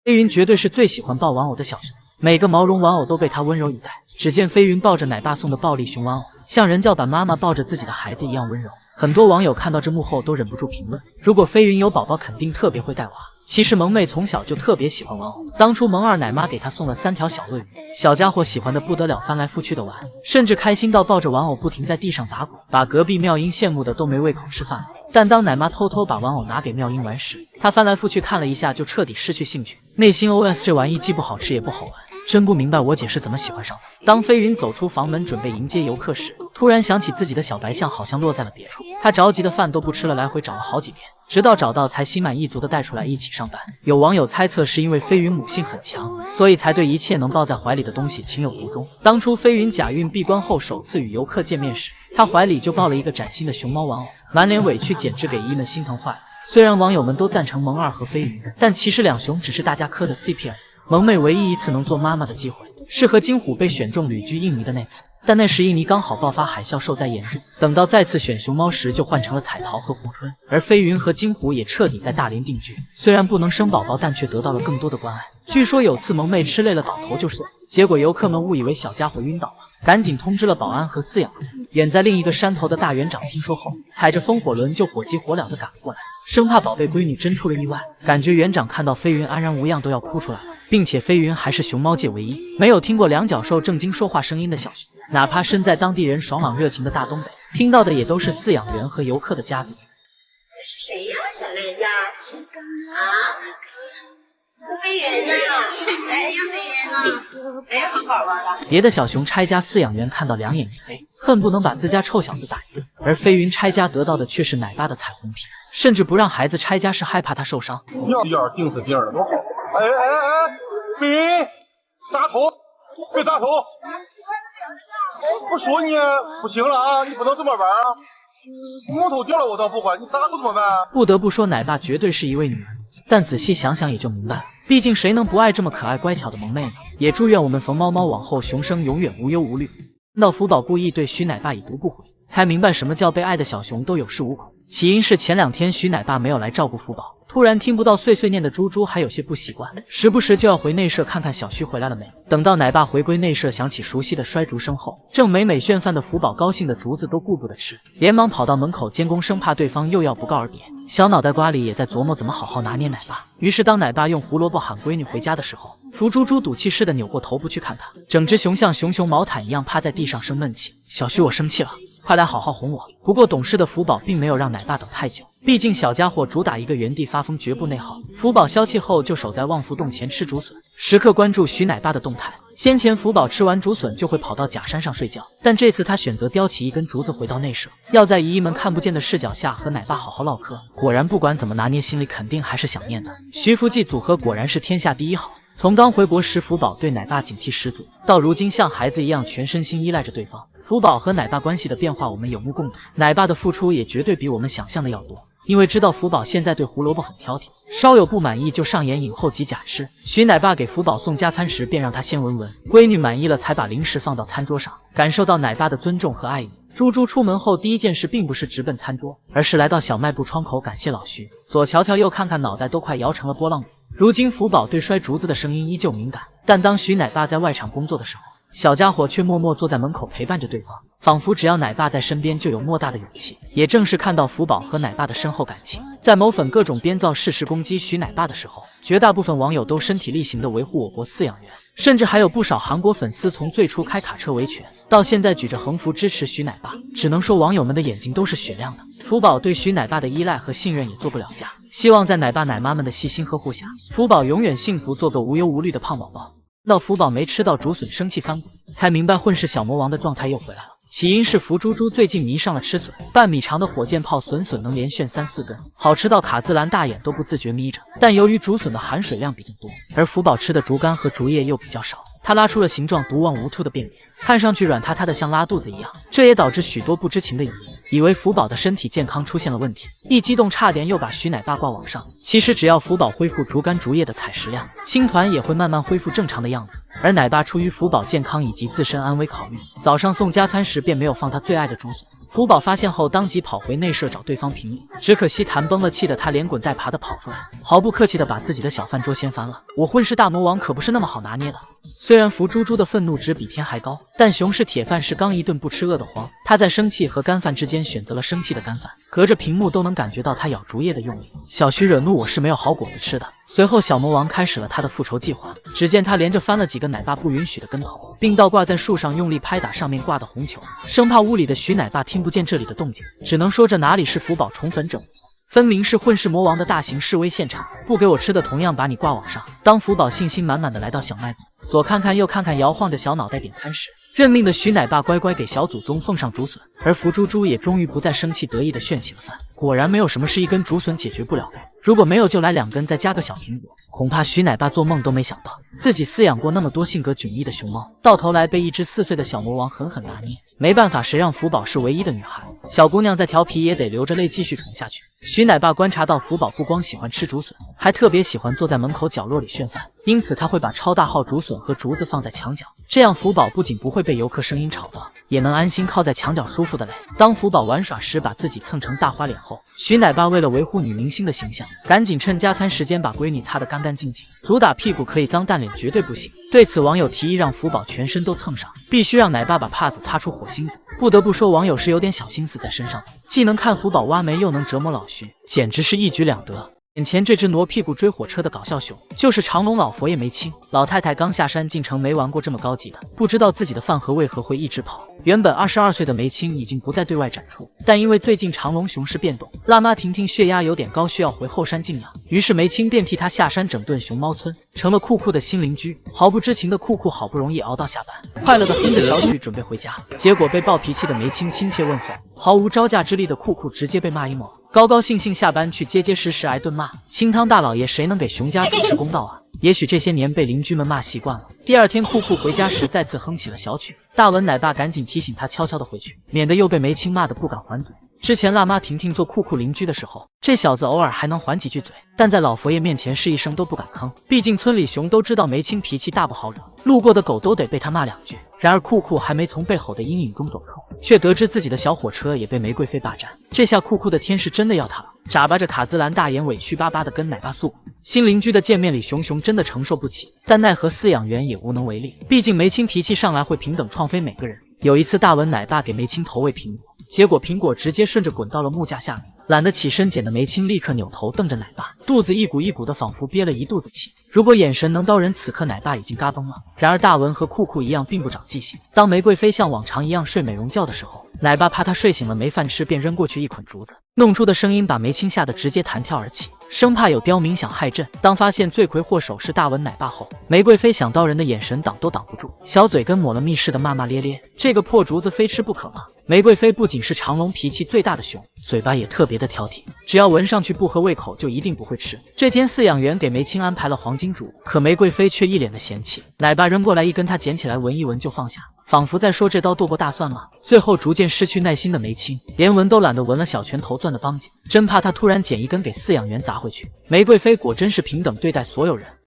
飞云绝对是最喜欢抱玩偶的小熊，每个毛绒玩偶都被他温柔以待。只见飞云抱着奶爸送的暴力熊玩偶，像人教版妈妈抱着自己的孩子一样温柔。很多网友看到这幕后都忍不住评论：如果飞云有宝宝，肯定特别会带娃。其实萌妹从小就特别喜欢玩偶，当初萌二奶妈给她送了3条小鳄鱼，小家伙喜欢的不得了，翻来覆去的玩，甚至开心到抱着玩偶不停在地上打滚，把隔壁妙音羡慕的都没胃口吃饭了。但当奶妈偷偷把玩偶拿给妙音玩时，她翻来覆去看了一下就彻底失去兴趣，内心 OS 这玩意既不好吃也不好玩，真不明白我姐是怎么喜欢上的。当飞云走出房门准备迎接游客时，突然想起自己的小白象好像落在了别处，他着急的饭都不吃了，来回找了好几天，直到找到才心满意足的带出来一起上班。有网友猜测是因为飞云母性很强，所以才对一切能抱在怀里的东西情有独钟。当初飞云假孕闭关后首次与游客见面时，他怀里就抱了一个崭新的熊猫玩偶，满脸委屈，简直给姨们心疼坏了。虽然网友们都赞成萌二和飞云，但其实两熊只是大家磕的 CP 而已。萌妹唯一一次能做妈妈的机会，是和金虎被选中旅居印尼的那次，但那时印尼刚好爆发海啸，受灾严重。等到再次选熊猫时，就换成了彩桃和胡春，而飞云和金虎也彻底在大连定居。虽然不能生宝宝，但却得到了更多的关爱。据说有次萌妹吃累了倒头就睡，结果游客们误以为小家伙晕倒了，赶紧通知了保安和饲养员。远在另一个山头的大园长听说后，踩着风火轮就火急火燎地赶了过来，生怕宝贝闺女真出了意外。感觉园长看到飞云安然无恙都要哭出来了，并且飞云还是熊猫界唯一没有听过两脚兽正经说话声音的小熊。哪怕身在当地人爽朗热情的大东北，听到的也都是饲养员和游客的夹子音。这是谁呀，小妹子？啊？飞云呢？哎呀，飞云呢？哎，好宝宝了。别的小熊拆家饲养员看到两眼一黑，恨不能把自家臭小子打一顿，而飞云拆家得到的却是奶爸的彩虹皮，甚至不让孩子拆家是害怕他受伤。要眼定死定了，多好！哎，别砸头，别砸头！不说你不行了啊，你不能这么玩啊！木头掉了我倒不管，你砸头怎么办？不得不说，奶爸绝对是一位女人，但仔细想想也就明白了，毕竟谁能不爱这么可爱乖巧的萌妹呢？也祝愿我们冯猫猫往后熊生永远无忧无虑。看到福宝故意对徐奶爸已读不回，才明白什么叫被爱的小熊都有恃无恐。起因是前2天徐奶爸没有来照顾福宝，突然听不到碎碎念的猪猪还有些不习惯，时不时就要回内舍看看小徐回来了没。等到奶爸回归内舍，响起熟悉的摔竹声后，正美美炫饭的福宝高兴的竹子都顾不得吃，连忙跑到门口监工，生怕对方又要不告而别。小脑袋瓜里也在琢磨怎么好好拿捏奶爸。于是当奶爸用胡萝卜喊闺女回家的时候，福猪猪赌气似的扭过头不去看他，整只熊像熊毛毯一样趴在地上生闷气。小徐，我生气了，快来好好哄我。不过懂事的福宝并没有让奶爸等太久，毕竟小家伙主打一个原地发疯绝不内耗。福宝消气后就守在旺福洞前吃竹笋，时刻关注徐奶爸的动态。先前福宝吃完竹笋就会跑到假山上睡觉，但这次他选择叼起一根竹子回到内舍，要在姨姨们看不见的视角下和奶爸好好唠嗑。果然不管怎么拿捏，心里肯定还是想念的。徐福记组合果然是天下第一好。从刚回国时福宝对奶爸警惕十足，到如今像孩子一样全身心依赖着对方，福宝和奶爸关系的变化我们有目共睹。奶爸的付出也绝对比我们想象的要多，因为知道福宝现在对胡萝卜很挑剔，稍有不满意就上演影后即假吃。徐奶爸给福宝送加餐时便让他先闻闻，闺女满意了才把零食放到餐桌上，感受到奶爸的尊重和爱意。猪猪出门后第一件事并不是直奔餐桌，而是来到小卖部窗口感谢老徐，左瞧瞧右看看，脑袋都快摇成了波浪鼓。如今福宝对摔竹子的声音依旧敏感，但当徐奶爸在外场工作的时候，小家伙却默默坐在门口陪伴着对方，仿佛只要奶爸在身边就有莫大的勇气。也正是看到福宝和奶爸的深厚感情，在某粉各种编造事实攻击徐奶爸的时候，绝大部分网友都身体力行地维护我国饲养员，甚至还有不少韩国粉丝从最初开卡车维权，到现在举着横幅支持徐奶爸。只能说网友们的眼睛都是雪亮的。福宝对徐奶爸的依赖和信任也做不了假，希望在奶爸奶妈们的细心呵护下，福宝永远幸福，做个无忧无虑的胖宝宝。到福宝没吃到竹笋生气翻滚，才明白混世小魔王的状态又回来了。起因是福猪猪最近迷上了吃笋，半米长的火箭炮笋能连炫3-4根，好吃到卡姿兰大眼都不自觉眯着。但由于竹笋的含水量比较多，而福宝吃的竹竿和竹叶又比较少，他拉出了形状独望无兔的便便，看上去软塌塌的像拉肚子一样。这也导致许多不知情的影迷以为福宝的身体健康出现了问题，一激动差点又把徐奶爸挂网上。其实只要福宝恢复竹竿竹叶的采食量，青团也会慢慢恢复正常的样子。而奶爸出于福宝健康以及自身安危考虑，早上送加餐时便没有放他最爱的竹笋，福宝发现后当即跑回内舍找对方评理，只可惜谈崩了，气得他连滚带爬的跑出来，毫不客气的把自己的小饭桌掀翻了。我混世大魔王可不是那么好拿捏的。虽然福猪猪的愤怒值比天还高，但熊市铁饭是刚一顿不吃饿得慌，他在生气和干饭之间选择了生气的干饭，隔着屏幕都能感觉到他咬竹叶的用力。小徐惹怒我是没有好果子吃的。随后小魔王开始了他的复仇计划，只见他连着翻了几个奶爸不允许的跟头，并倒挂在树上用力拍打上面挂的红球，生怕屋里的徐奶爸听不见这里的动静，只能说这哪里是福宝宠粉整，分明是混世魔王的大型示威现场，不给我吃的同样把你挂网上。当福宝信心满满的来到小卖部，左看看右看看，摇晃着小脑袋点餐时，认命的徐奶爸乖乖给小祖宗奉上竹笋，而福猪猪也终于不再生气得意的炫起了饭。果然没有什么是一根竹笋解决不了的，如果没有就来2根再加个小苹果。恐怕徐奶爸做梦都没想到，自己饲养过那么多性格迥异的熊猫，到头来被一只4岁的小魔王狠狠拿捏。没办法，谁让福宝是唯一的女孩，小姑娘再调皮也得流着泪继续宠下去。徐奶爸观察到福宝不光喜欢吃竹笋，还特别喜欢坐在门口角落里炫饭，因此他会把超大号竹笋和竹子放在墙角，这样福宝不仅不会被游客声音吵到，也能安心靠在墙角舒服的嘞。当福宝玩耍时把自己蹭成大花脸后，徐奶爸为了维护女明星的形象，赶紧趁加餐时间把闺女擦得干干净净，主打屁股可以脏，但脸绝对不行。对此网友提议让福宝全身都蹭上，必须让奶爸把帕子擦出火星子。不得不说网友是有点小心思在身上的，既能看福宝挖煤又能折磨老徐，简直是一举两得。眼前这只挪屁股追火车的搞笑熊，就是长隆老佛爷梅青。老太太刚下山进城，没玩过这么高级的，不知道自己的饭盒为何会一直跑。原本22岁的梅青已经不再对外展出，但因为最近长隆熊市变动，辣妈婷婷血压有点高，需要回后山静养，于是梅青便替她下山整顿熊猫村，成了酷酷的新邻居。毫不知情的酷酷好不容易熬到下班，快乐的哼着小曲准备回家，结果被暴脾气的梅青亲切问候，毫无招架之力的酷酷直接被骂一抹。高高兴兴下班去，结结实实挨顿骂。清汤大老爷谁能给熊家主持公道啊？也许这些年被邻居们骂习惯了。第二天酷酷回家时再次哼起了小曲，大文奶爸赶紧提醒他悄悄的回去，免得又被梅青骂得不敢还嘴。之前辣妈婷婷做酷酷邻居的时候，这小子偶尔还能还几句嘴，但在老佛爷面前是一声都不敢吭，毕竟村里熊都知道梅青脾气大不好惹，路过的狗都得被他骂2句。然而酷酷还没从背后的阴影中走出，却得知自己的小火车也被玫瑰飞霸占，这下酷酷的天是真的要他了，眨巴着卡姿兰大眼，委屈巴巴的跟奶爸诉苦。新邻居的见面礼，熊真的承受不起，但奈何饲养员也无能为力，毕竟梅青脾气上来会平等创飞每个人。有一次大文奶爸给梅青投喂苹果，结果苹果直接顺着滚到了木架下面，懒得起身捡的梅青立刻扭头瞪着奶爸，肚子一鼓一鼓的，仿佛憋了一肚子气。如果眼神能刀人，此刻奶爸已经嘎嘣了。然而大文和酷酷一样并不长记性，当玫瑰飞像往常一样睡美容觉的时候，奶爸怕他睡醒了没饭吃，便扔过去一捆竹子，弄出的声音把梅青吓得直接弹跳而起，生怕有刁民想害朕。当发现罪魁祸首是大文奶爸后，玫瑰飞想刀人的眼神挡都挡不住，小嘴跟抹了蜜似的骂骂咧咧，这个破竹子非吃不可吗？玫瑰飞不仅是长隆脾气最大的熊，嘴巴也特别的挑剔，只要闻上去不合胃口就一定不会吃。这天饲养员给梅青安排了黄金竹，可玫瑰飞却一脸的嫌弃，奶爸扔过来一根，他捡起来闻一闻就放下，仿佛在说这刀剁过大蒜吗？最后逐渐失去耐心的梅青连闻都懒得闻了，小拳头攥得绷紧，真怕他突然捡一根给饲养员砸回去。玫瑰飞果真是平等对待所有人。